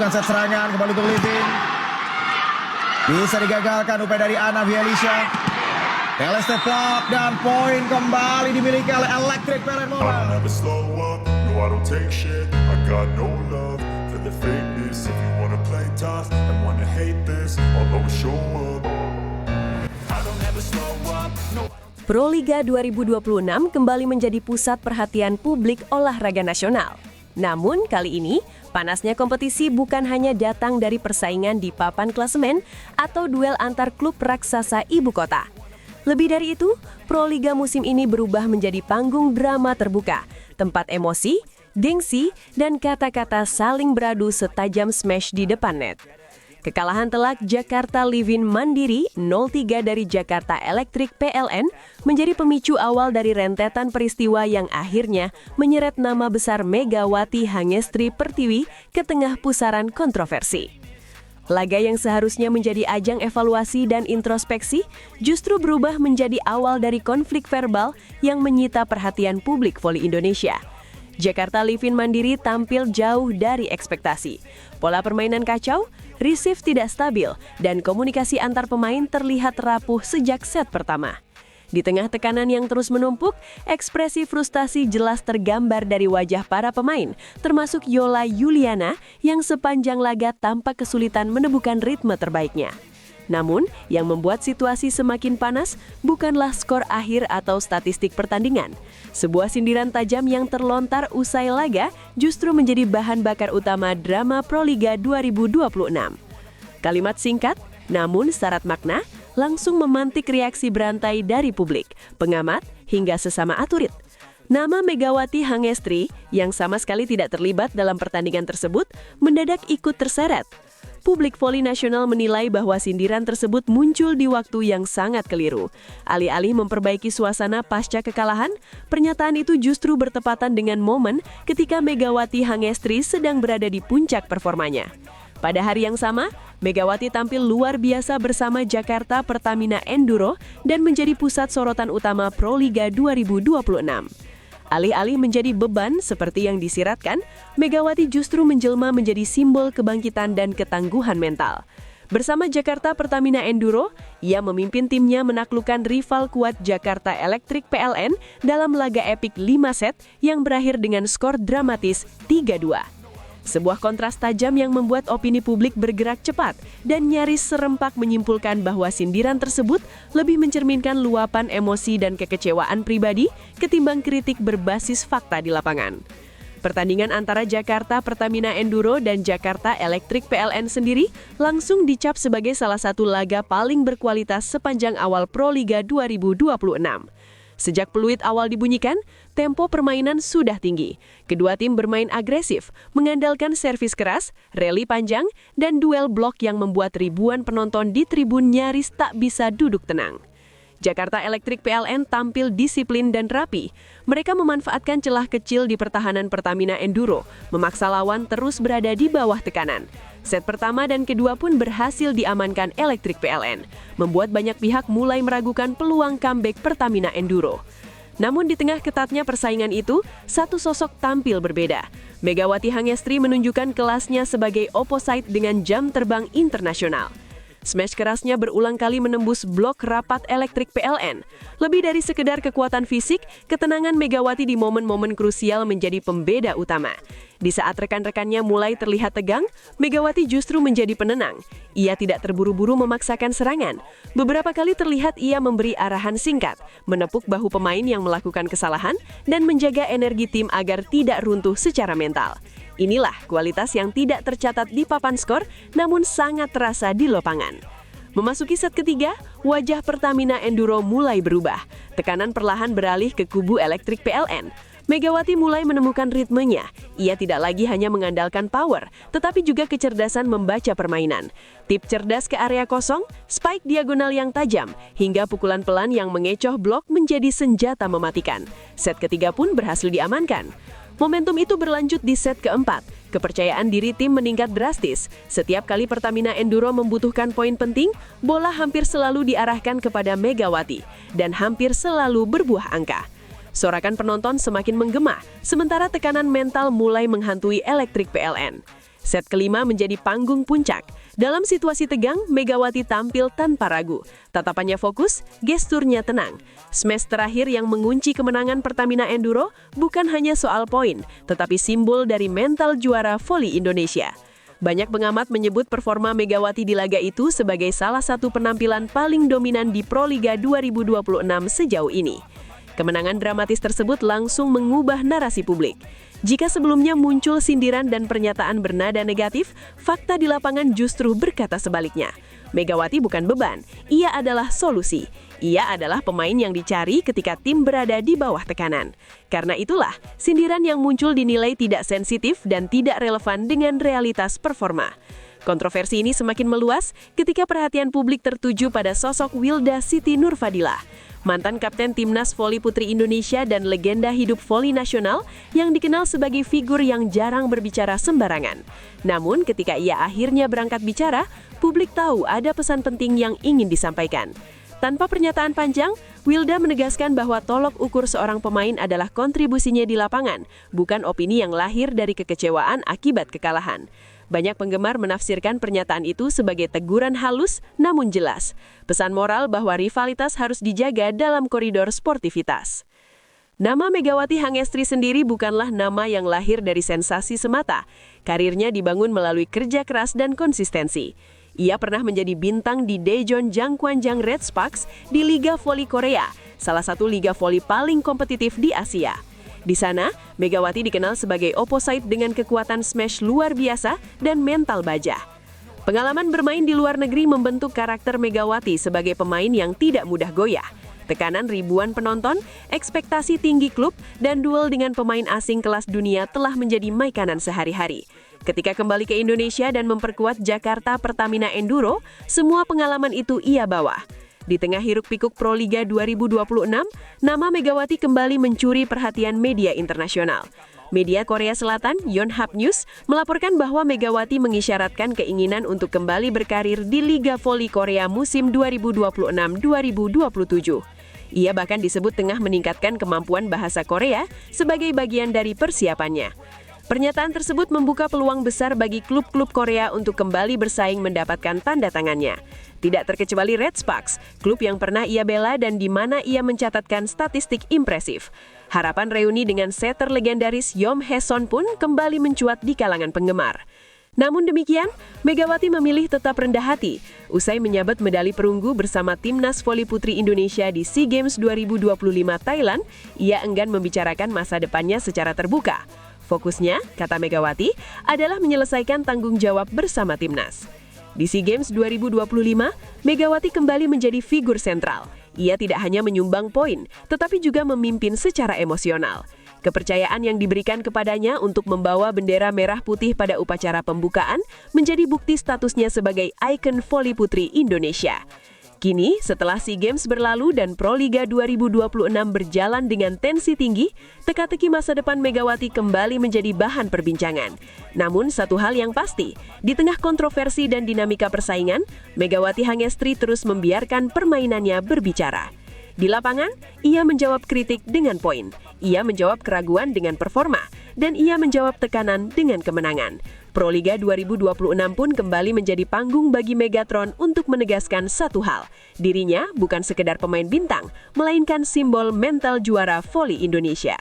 Set serangan kembali untuk Livin. Bisa digagalkan upaya dari Ana Vielisha. Celeste Plop dan poin kembali dimiliki oleh Electric PLN Mola. Proliga 2026 kembali menjadi pusat perhatian publik olahraga nasional. Namun kali ini, panasnya kompetisi bukan hanya datang dari persaingan di papan klasemen atau duel antar klub raksasa ibu kota. Lebih dari itu, Proliga musim ini berubah menjadi panggung drama terbuka, tempat emosi, gengsi, dan kata-kata saling beradu setajam smash di depan net. Kekalahan telak Jakarta Livin Mandiri 0-3 dari Jakarta Electric PLN menjadi pemicu awal dari rentetan peristiwa yang akhirnya menyeret nama besar Megawati Hangestri Pertiwi ke tengah pusaran kontroversi. Laga yang seharusnya menjadi ajang evaluasi dan introspeksi justru berubah menjadi awal dari konflik verbal yang menyita perhatian publik voli Indonesia. Jakarta Livin Mandiri tampil jauh dari ekspektasi. Pola permainan kacau, receive tidak stabil, dan komunikasi antar pemain terlihat rapuh sejak set pertama. Di tengah tekanan yang terus menumpuk, ekspresi frustasi jelas tergambar dari wajah para pemain, termasuk Yola Yuliana yang sepanjang laga tampak kesulitan menemukan ritme terbaiknya. Namun, yang membuat situasi semakin panas bukanlah skor akhir atau statistik pertandingan. Sebuah sindiran tajam yang terlontar usai laga justru menjadi bahan bakar utama drama Proliga 2026. Kalimat singkat, namun syarat makna, langsung memantik reaksi berantai dari publik, pengamat, hingga sesama aturit. Nama Megawati Hangestri, yang sama sekali tidak terlibat dalam pertandingan tersebut, mendadak ikut terseret. Publik voli nasional menilai bahwa sindiran tersebut muncul di waktu yang sangat keliru. Alih-alih memperbaiki suasana pasca kekalahan, pernyataan itu justru bertepatan dengan momen ketika Megawati Hangestri sedang berada di puncak performanya. Pada hari yang sama, Megawati tampil luar biasa bersama Jakarta Pertamina Enduro dan menjadi pusat sorotan utama Proliga 2026. Alih-alih menjadi beban seperti yang disiratkan, Megawati justru menjelma menjadi simbol kebangkitan dan ketangguhan mental. Bersama Jakarta Pertamina Enduro, ia memimpin timnya menaklukkan rival kuat Jakarta Electric PLN dalam laga epik 5 set yang berakhir dengan skor dramatis 3-2. Sebuah kontras tajam yang membuat opini publik bergerak cepat dan nyaris serempak menyimpulkan bahwa sindiran tersebut lebih mencerminkan luapan emosi dan kekecewaan pribadi ketimbang kritik berbasis fakta di lapangan. Pertandingan antara Jakarta Pertamina Enduro dan Jakarta Electric PLN sendiri langsung dicap sebagai salah satu laga paling berkualitas sepanjang awal Proliga 2026. Sejak peluit awal dibunyikan, tempo permainan sudah tinggi. Kedua tim bermain agresif, mengandalkan servis keras, rally panjang, dan duel blok yang membuat ribuan penonton di tribun nyaris tak bisa duduk tenang. Jakarta Electric PLN tampil disiplin dan rapi. Mereka memanfaatkan celah kecil di pertahanan Pertamina Enduro, memaksa lawan terus berada di bawah tekanan. Set pertama dan kedua pun berhasil diamankan Electric PLN, membuat banyak pihak mulai meragukan peluang comeback Pertamina Enduro. Namun di tengah ketatnya persaingan itu, satu sosok tampil berbeda. Megawati Hangestri menunjukkan kelasnya sebagai opposite dengan jam terbang internasional. Smash kerasnya berulang kali menembus blok rapat Electric PLN. Lebih dari sekedar kekuatan fisik, ketenangan Megawati di momen-momen krusial menjadi pembeda utama. Di saat rekan-rekannya mulai terlihat tegang, Megawati justru menjadi penenang. Ia tidak terburu-buru memaksakan serangan. Beberapa kali terlihat ia memberi arahan singkat, menepuk bahu pemain yang melakukan kesalahan, dan menjaga energi tim agar tidak runtuh secara mental. Inilah kualitas yang tidak tercatat di papan skor, namun sangat terasa di lapangan. Memasuki set ketiga, wajah Pertamina Enduro mulai berubah. Tekanan perlahan beralih ke kubu Electric PLN. Megawati mulai menemukan ritmenya. Ia tidak lagi hanya mengandalkan power, tetapi juga kecerdasan membaca permainan. Tip cerdas ke area kosong, spike diagonal yang tajam, hingga pukulan pelan yang mengecoh blok menjadi senjata mematikan. Set ketiga pun berhasil diamankan. Momentum itu berlanjut di set keempat. Kepercayaan diri tim meningkat drastis. Setiap kali Pertamina Enduro membutuhkan poin penting, bola hampir selalu diarahkan kepada Megawati dan hampir selalu berbuah angka. Sorakan penonton semakin menggema, sementara tekanan mental mulai menghantui Electric PLN. Set kelima menjadi panggung puncak. Dalam situasi tegang, Megawati tampil tanpa ragu. Tatapannya fokus, gesturnya tenang. Smash terakhir yang mengunci kemenangan Pertamina Enduro bukan hanya soal poin, tetapi simbol dari mental juara voli Indonesia. Banyak pengamat menyebut performa Megawati di laga itu sebagai salah satu penampilan paling dominan di Proliga 2026 sejauh ini. Kemenangan dramatis tersebut langsung mengubah narasi publik. Jika sebelumnya muncul sindiran dan pernyataan bernada negatif, fakta di lapangan justru berkata sebaliknya. Megawati bukan beban, ia adalah solusi. Ia adalah pemain yang dicari ketika tim berada di bawah tekanan. Karena itulah, sindiran yang muncul dinilai tidak sensitif dan tidak relevan dengan realitas performa. Kontroversi ini semakin meluas ketika perhatian publik tertuju pada sosok Wilda Siti Nurfadila, mantan kapten Timnas Voli Putri Indonesia dan legenda hidup voli nasional yang dikenal sebagai figur yang jarang berbicara sembarangan. Namun ketika ia akhirnya berangkat bicara, publik tahu ada pesan penting yang ingin disampaikan. Tanpa pernyataan panjang, Wilda menegaskan bahwa tolok ukur seorang pemain adalah kontribusinya di lapangan, bukan opini yang lahir dari kekecewaan akibat kekalahan. Banyak penggemar menafsirkan pernyataan itu sebagai teguran halus namun jelas. Pesan moral bahwa rivalitas harus dijaga dalam koridor sportivitas. Nama Megawati Hangestri sendiri bukanlah nama yang lahir dari sensasi semata. Karirnya dibangun melalui kerja keras dan konsistensi. Ia pernah menjadi bintang di Daejeon Jangkwanjang Red Sparks di Liga Voli Korea, salah satu liga voli paling kompetitif di Asia. Di sana, Megawati dikenal sebagai opposite dengan kekuatan smash luar biasa dan mental baja. Pengalaman bermain di luar negeri membentuk karakter Megawati sebagai pemain yang tidak mudah goyah. Tekanan ribuan penonton, ekspektasi tinggi klub, dan duel dengan pemain asing kelas dunia telah menjadi makanan sehari-hari. Ketika kembali ke Indonesia dan memperkuat Jakarta Pertamina Enduro, semua pengalaman itu ia bawa. Di tengah hiruk-pikuk Proliga 2026, nama Megawati kembali mencuri perhatian media internasional. Media Korea Selatan, Yonhap News, melaporkan bahwa Megawati mengisyaratkan keinginan untuk kembali berkarir di Liga Voli Korea musim 2026-2027. Ia bahkan disebut tengah meningkatkan kemampuan bahasa Korea sebagai bagian dari persiapannya. Pernyataan tersebut membuka peluang besar bagi klub-klub Korea untuk kembali bersaing mendapatkan tanda tangannya. Tidak terkecuali Red Sparks, klub yang pernah ia bela dan di mana ia mencatatkan statistik impresif. Harapan reuni dengan setter legendaris Yom Hae-son pun kembali mencuat di kalangan penggemar. Namun demikian, Megawati memilih tetap rendah hati. Usai menyabet medali perunggu bersama Timnas Voli Putri Indonesia di SEA Games 2025 Thailand, ia enggan membicarakan masa depannya secara terbuka. Fokusnya, kata Megawati, adalah menyelesaikan tanggung jawab bersama Timnas. Di SEA Games 2025, Megawati kembali menjadi figur sentral. Ia tidak hanya menyumbang poin, tetapi juga memimpin secara emosional. Kepercayaan yang diberikan kepadanya untuk membawa bendera merah putih pada upacara pembukaan menjadi bukti statusnya sebagai ikon voli putri Indonesia. Kini, setelah SEA Games berlalu dan Proliga 2026 berjalan dengan tensi tinggi, teka-teki masa depan Megawati kembali menjadi bahan perbincangan. Namun, satu hal yang pasti, di tengah kontroversi dan dinamika persaingan, Megawati Hangestri terus membiarkan permainannya berbicara. Di lapangan, ia menjawab kritik dengan poin, ia menjawab keraguan dengan performa, dan ia menjawab tekanan dengan kemenangan. Proliga 2026 pun kembali menjadi panggung bagi Megatron untuk menegaskan satu hal. Dirinya bukan sekedar pemain bintang, melainkan simbol mental juara voli Indonesia.